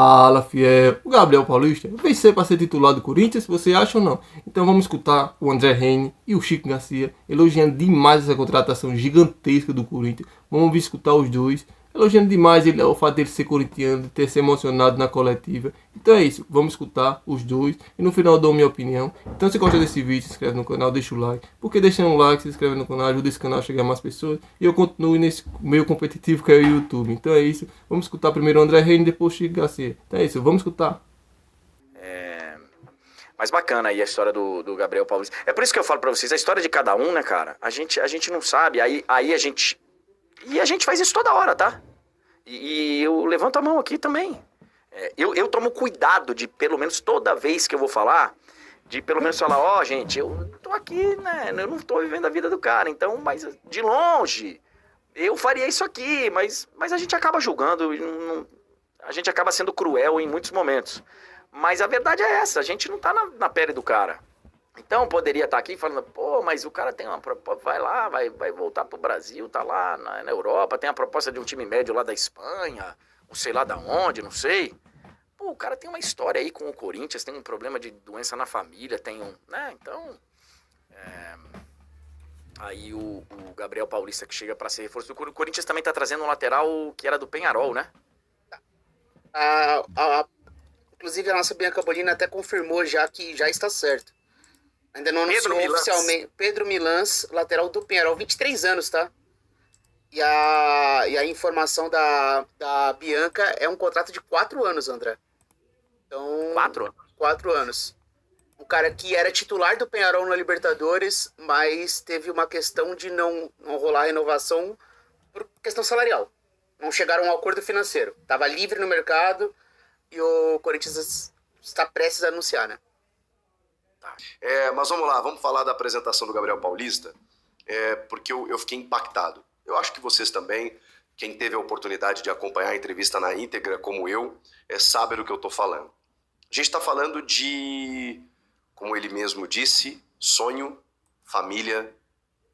Fala, fiel. O Gabriel Paulista vem ser para ser titular do Corinthians, você acha ou não? Então vamos escutar o André Reine e o Chico Garcia elogiando demais essa contratação gigantesca do Corinthians. Vamos escutar os dois elogiando demais o fato dele ser corintiano, de ter se emocionado na coletiva. Então é isso, vamos escutar os dois e no final eu dou minha opinião. Então se gosta desse vídeo, se inscreve no canal, deixa o like. Porque deixando um like, se inscreve no canal, ajuda esse canal a chegar a mais pessoas. E eu continuo nesse meio competitivo que é o YouTube. Então é isso, vamos escutar primeiro o André Reine, depois o Chico Garcia. Então é isso, vamos escutar. Mas bacana aí a história do Gabriel Paulista. É por isso que eu falo pra vocês, a história de cada um, né, cara? A gente não sabe, aí a gente... E a gente faz isso toda hora, tá? E eu levanto a mão aqui também. Eu tomo cuidado de, pelo menos toda vez que eu vou falar, de pelo menos falar, ó, gente, eu tô aqui, né? Eu não tô vivendo a vida do cara, então, mas de longe, eu faria isso aqui, mas a gente acaba julgando, a gente acaba sendo cruel em muitos momentos. Mas a verdade é essa, a gente não tá na pele do cara. Então poderia estar aqui falando, pô, mas o cara tem uma proposta, vai lá, vai voltar pro Brasil, tá lá na Europa, tem a proposta de um time médio lá da Espanha, ou sei lá da onde, não sei. Pô, o cara tem uma história aí com o Corinthians, tem um problema de doença na família, tem um, né, então... Aí o Gabriel Paulista que chega pra ser reforço, o Corinthians também tá trazendo um lateral que era do Penharol, né? Inclusive a nossa Bianca Bolina até confirmou já que já está certo. Ainda não Pedro anunciou Milans. oficialmente. Pedro Milans, lateral do Penharol, 23 anos, tá? E a informação da Bianca é um contrato de 4 anos, André. Então, 4? 4 anos. Um cara que era titular do Penharol na Libertadores, mas teve uma questão de não rolar a renovação por questão salarial. Não chegaram a um acordo financeiro. Tava livre no mercado e o Corinthians está prestes a anunciar, né? Mas vamos lá, vamos falar da apresentação do Gabriel Paulista, porque eu fiquei impactado. Eu acho que vocês também, quem teve a oportunidade de acompanhar a entrevista na íntegra, como eu, sabe do que eu estou falando. A gente está falando de, como ele mesmo disse, sonho, família,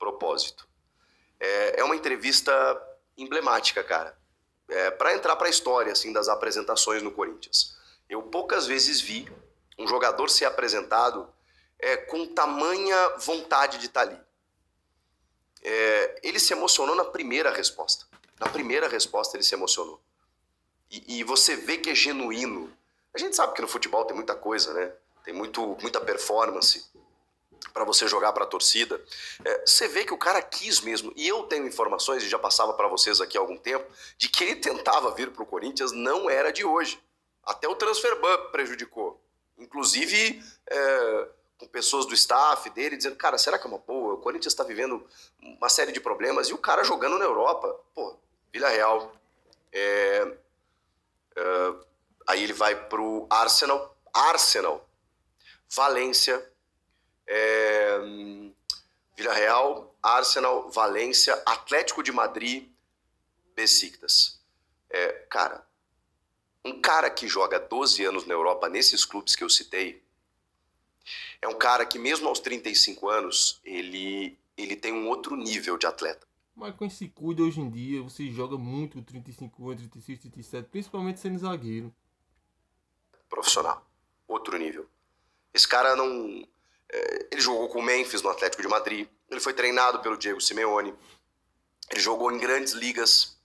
propósito. É uma entrevista emblemática, cara. Para entrar para a história assim, das apresentações no Corinthians. Eu poucas vezes vi um jogador ser apresentado com tamanha vontade de estar ali. Ele se emocionou na primeira resposta. Na primeira resposta ele se emocionou. E você vê que é genuíno. A gente sabe que no futebol tem muita coisa, né? Tem muita performance para você jogar para a torcida. Você vê que o cara quis mesmo. E eu tenho informações, e já passava para vocês aqui há algum tempo, de que ele tentava vir para o Corinthians, não era de hoje. Até o transfer ban prejudicou. Inclusive... com pessoas do staff dele, dizendo, cara, será que é uma boa? O Corinthians está vivendo uma série de problemas, e o cara jogando na Europa, pô, Vila Real. Aí ele vai pro Arsenal, Valência, Vila Real, Arsenal, Valência, Atlético de Madrid, Besiktas. Cara, um cara que joga 12 anos na Europa, nesses clubes que eu citei, é um cara que mesmo aos 35 anos, ele tem um outro nível de atleta. Mas quem se cuida hoje em dia, você joga muito 35 anos, 36, 37, principalmente sendo zagueiro. Profissional. Outro nível. Esse cara não... ele jogou com o Memphis no Atlético de Madrid. Ele foi treinado pelo Diego Simeone. Ele jogou em grandes ligas.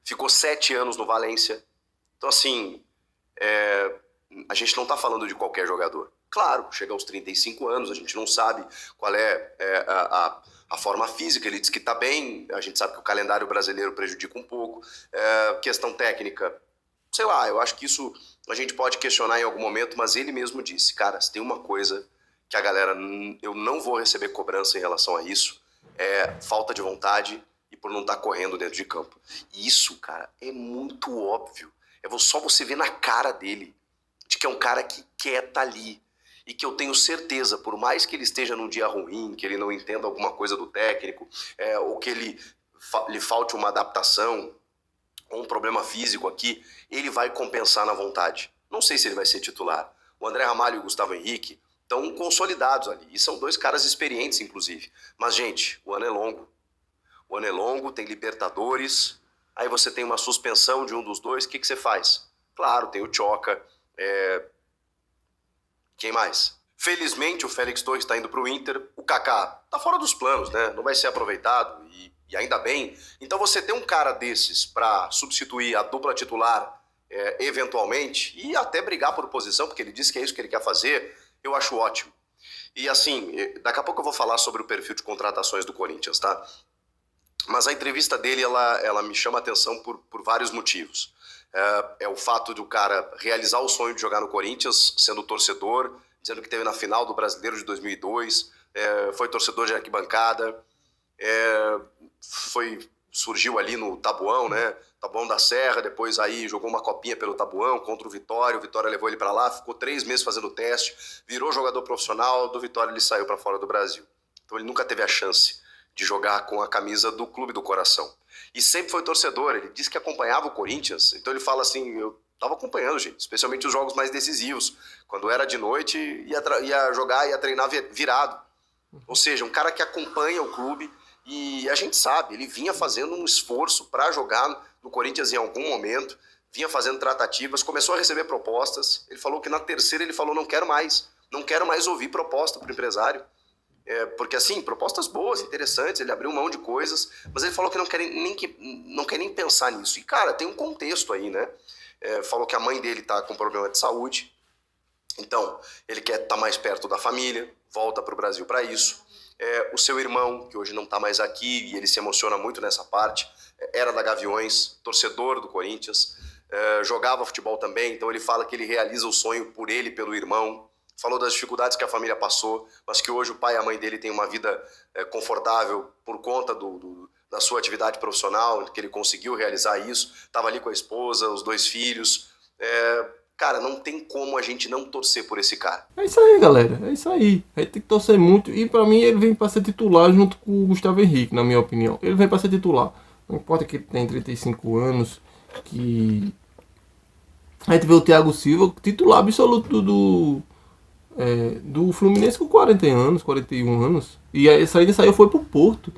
Ficou 7 anos no Valência. Então, assim, a gente não tá falando de qualquer jogador. Claro, chega aos 35 anos, a gente não sabe qual é a forma física, ele diz que está bem, a gente sabe que o calendário brasileiro prejudica um pouco, questão técnica, sei lá, eu acho que isso a gente pode questionar em algum momento, mas ele mesmo disse, cara, se tem uma coisa que a galera, eu não vou receber cobrança em relação a isso, é falta de vontade e por não estar correndo dentro de campo. E isso, cara, é muito óbvio, só você ver na cara dele, de que é um cara que quer estar ali. E que eu tenho certeza, por mais que ele esteja num dia ruim, que ele não entenda alguma coisa do técnico, ou que lhe falte uma adaptação, ou um problema físico aqui, ele vai compensar na vontade. Não sei se ele vai ser titular. O André Ramalho e o Gustavo Henrique estão consolidados ali, e são 2 caras experientes, inclusive. Mas, gente, o ano é longo. O ano é longo, tem Libertadores, aí você tem uma suspensão de um dos dois, o que você faz? Claro, tem o Tchoca. Quem mais? Felizmente o Félix Torres está indo para o Inter. O Kaká tá fora dos planos, né? Não vai ser aproveitado e ainda bem. Então você ter um cara desses para substituir a dupla titular eventualmente e até brigar por posição, porque ele disse que é isso que ele quer fazer, eu acho ótimo. E assim, daqui a pouco eu vou falar sobre o perfil de contratações do Corinthians, tá? Mas a entrevista dele, ela me chama a atenção por vários motivos. É o fato do cara realizar o sonho de jogar no Corinthians, sendo torcedor, dizendo que teve na final do Brasileiro de 2002, foi torcedor de arquibancada, surgiu ali no Tabuão, né? Tabuão da Serra, depois aí jogou uma copinha pelo Tabuão contra o Vitória levou ele para lá, ficou 3 meses fazendo teste, virou jogador profissional, do Vitória ele saiu para fora do Brasil. Então ele nunca teve a chance de jogar com a camisa do clube do coração. E sempre foi torcedor, ele disse que acompanhava o Corinthians, então ele fala assim, eu estava acompanhando, gente, especialmente os jogos mais decisivos, quando era de noite, ia jogar, ia treinar virado. Ou seja, um cara que acompanha o clube, e a gente sabe, ele vinha fazendo um esforço para jogar no Corinthians em algum momento, vinha fazendo tratativas, começou a receber propostas, ele falou que na terceira ele falou, não quero mais ouvir proposta para o empresário, porque assim, propostas boas, interessantes, ele abriu mão de coisas, mas ele falou que não quer nem pensar nisso. E cara, tem um contexto aí, né? Falou que a mãe dele tá com problema de saúde, então ele quer estar mais perto da família, volta para o Brasil para isso. O seu irmão, que hoje não está mais aqui, e ele se emociona muito nessa parte, era da Gaviões, torcedor do Corinthians, jogava futebol também, então ele fala que ele realiza o sonho por ele, pelo irmão, falou das dificuldades que a família passou, mas que hoje o pai e a mãe dele têm uma vida confortável por conta da sua atividade profissional, que ele conseguiu realizar isso, estava ali com a esposa, os 2 filhos, cara, não tem como a gente não torcer por esse cara. É isso aí, galera. É isso aí. A gente tem que torcer muito. E pra mim ele vem pra ser titular junto com o Gustavo Henrique, na minha opinião. Ele vem pra ser titular. Não importa que ele tenha 35 anos, que... A gente vê o Thiago Silva, titular absoluto do Fluminense com 40 anos, 41 anos. E essa ainda saiu, foi pro Porto.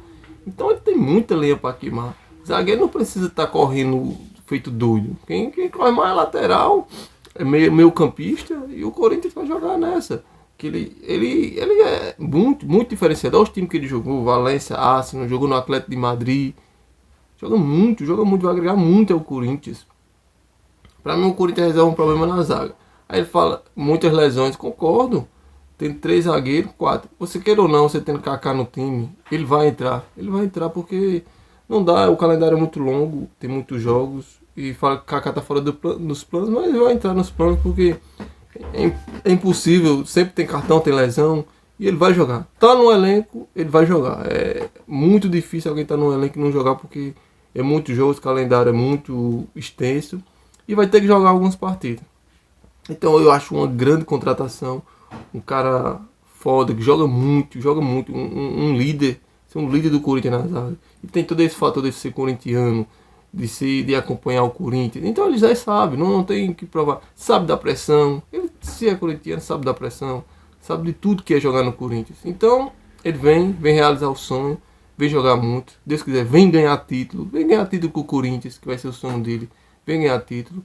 Então ele tem muita lenha pra queimar. Zagueiro não precisa estar correndo feito doido. Quem corre mais é lateral, é meio campista, e o Corinthians vai jogar nessa. Que ele é muito, muito diferenciado. Olha os times que ele jogou, Valência, Arsenal, jogou no Atlético de Madrid. Joga muito, vai agregar muito ao Corinthians. Pra mim o Corinthians resolve um problema na zaga. Aí ele fala, muitas lesões, concordo. Tem 3 zagueiros, 4. Você queira ou não, você tendo Kaká no time, ele vai entrar porque não dá, o calendário é muito longo, tem muitos jogos. E fala que o Kaká tá fora dos planos, mas ele vai entrar nos planos porque é impossível, sempre tem cartão, tem lesão, e ele vai jogar. Tá no elenco, ele vai jogar. É muito difícil alguém estar no elenco e não jogar porque é muitos jogos, o calendário é muito extenso e vai ter que jogar algumas partidas. Então eu acho uma grande contratação, um cara foda, que joga muito, um líder, ser um líder do Corinthians na zaga. E tem todo esse fator de ser corintiano, de acompanhar o Corinthians. Então ele já sabe, não tem que provar. Sabe da pressão, ele se é corintiano, sabe da pressão, sabe de tudo que é jogar no Corinthians. Então ele vem realizar o sonho, vem jogar muito, Deus quiser, vem ganhar título com o Corinthians, que vai ser o sonho dele, vem ganhar título.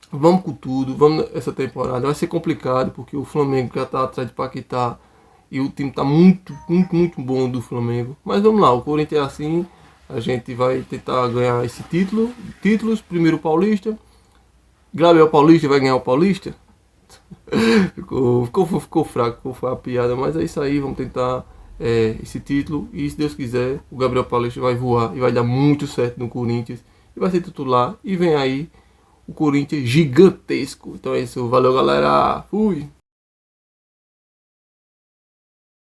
Vamos com tudo, vamos essa temporada. Vai ser complicado porque o Flamengo já está atrás de Paquetá e o time está muito, muito, muito bom do Flamengo. Mas vamos lá, o Corinthians é assim, a gente vai tentar ganhar esse títulos, primeiro o Paulista. Gabriel Paulista vai ganhar o Paulista? ficou fraco, foi a piada, mas é isso aí, vamos tentar esse título e se Deus quiser, o Gabriel Paulista vai voar e vai dar muito certo no Corinthians e vai ser titular e vem aí o Corinthians gigantesco. Então é isso, valeu galera, fui!